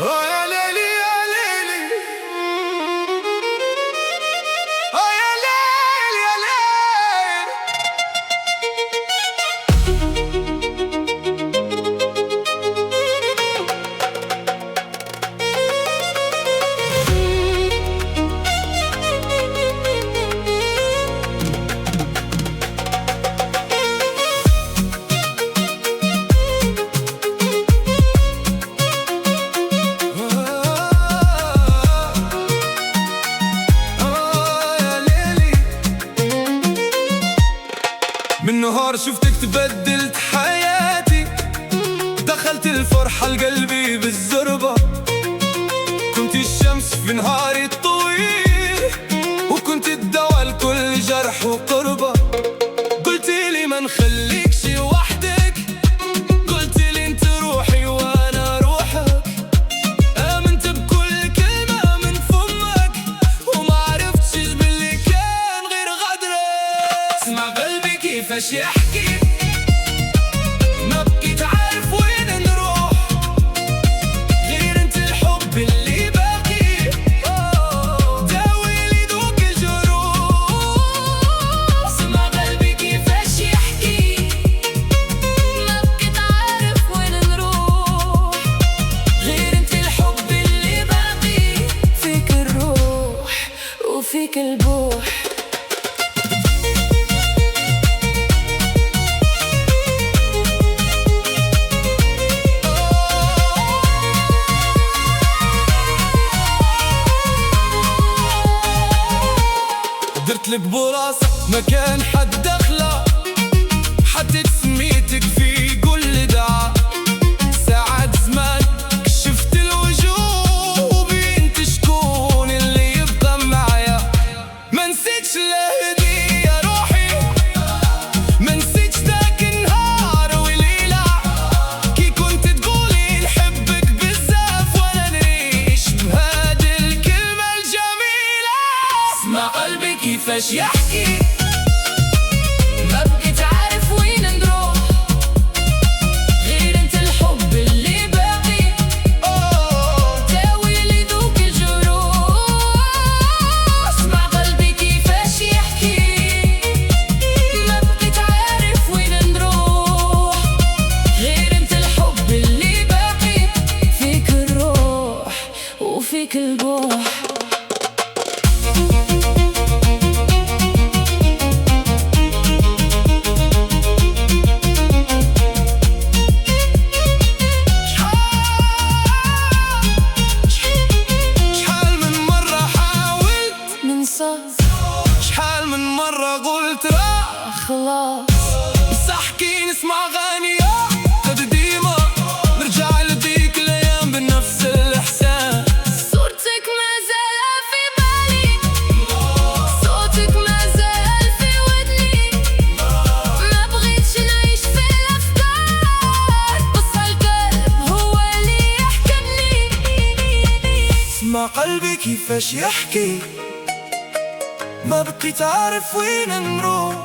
يا ليلي يا ليلي، يا ليل يا ليل. من نهار شفتك تبدلت حياتي، دخلت الفرحة لقلبي بالزربة. كنت الشمس في نهاري الطويل، وكنت الدواء لكل جرح وقربة. قلتي لي ما نخليكش وحدك، قلتي لي انت روحي وانا روحك. آمنت بكل كلمة من فمك، وما عرفتش باللي كان غير غدرك. اسمع قلبي كيفاش يحكي، ما بقيت عارف وين نروح، غير انت الحب اللي باقي. داوي لي دوك الجروح. اسمع قلبي كيفاش يحكي، ما بقيت عارف وين نروح، غير انت الحب اللي باقي. فيك الروح وفيك البوح. درت لك براسة ما كان حد دخله، حطيت سميتك في كل دعاء. ساعات زمان كشفت الوجوه، وبنت شكون اللي يبقى معايا. ما نسيتش الهدية يا روحي، ما نسيتش ذاك النهار وليلة، كي كنت تقولي نحبك بزاف وانا نعيش بهاد الكلمة الجميلة. اسمع قلبي كيفاش يحكي، ما بقيت عارف وين نروح، غير انت الحب اللي باقي. داوي لي دوك الجروح. اسمع قلبي كيفاش يحكي، ما بقيت عارف وين نروح، غير انت الحب اللي باقي. فيك الروح وفيك البوح. شحال من مرة قلت راح خلاص صح كي نسمع أغاني قديمة، نرجع لديك الأيام بنفس الإحساس. صورتك ما زال في بالي، صوتك ما زال في ودني. ما بغيتش نعيش في الأفكار، بس القلب هو اللي يحكمني. اسمع قلبي كيفاش يحكي، ما بقيت عارف وين نروح،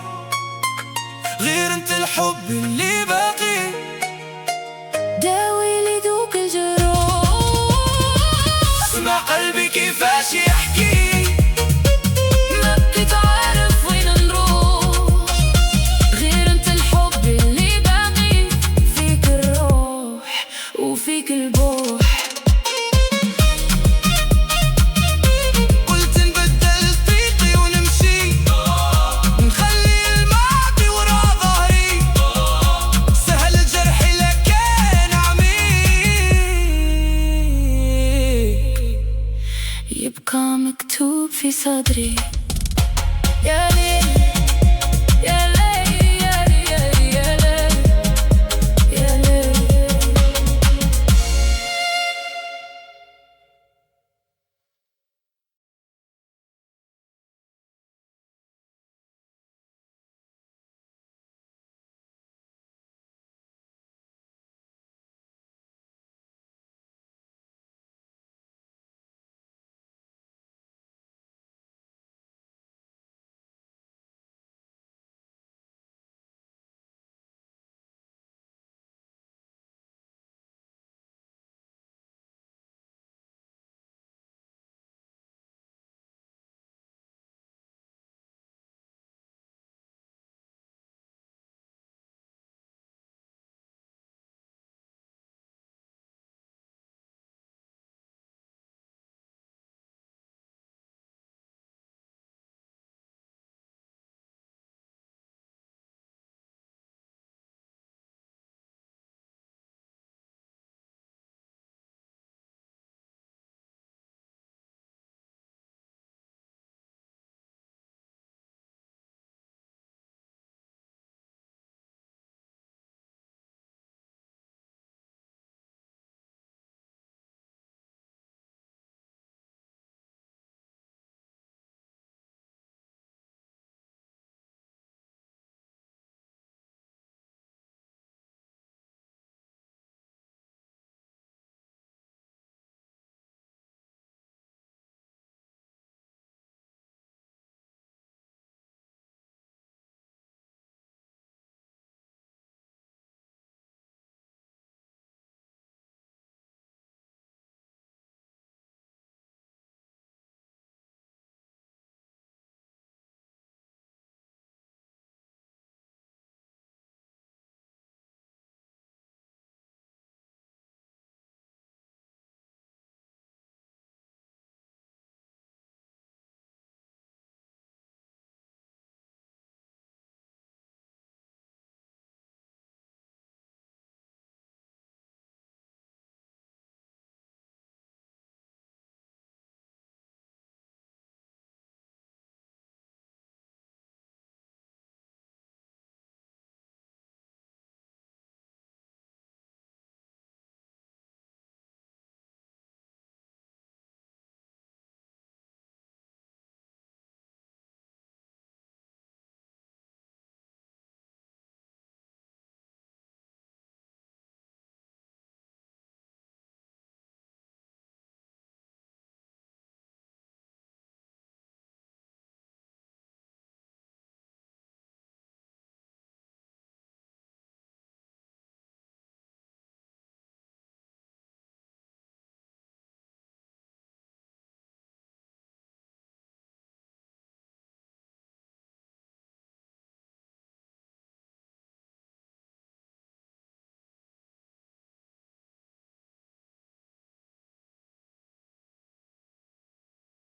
غير انت الحب اللي باقي. داوي لي دوك الجروح. اسمع قلبي كيفاش يحكي، ما بقيت عارف وين نروح، غير انت الحب اللي باقي. فيك الروح وفيك البوح. يبقى مكتوب في صدري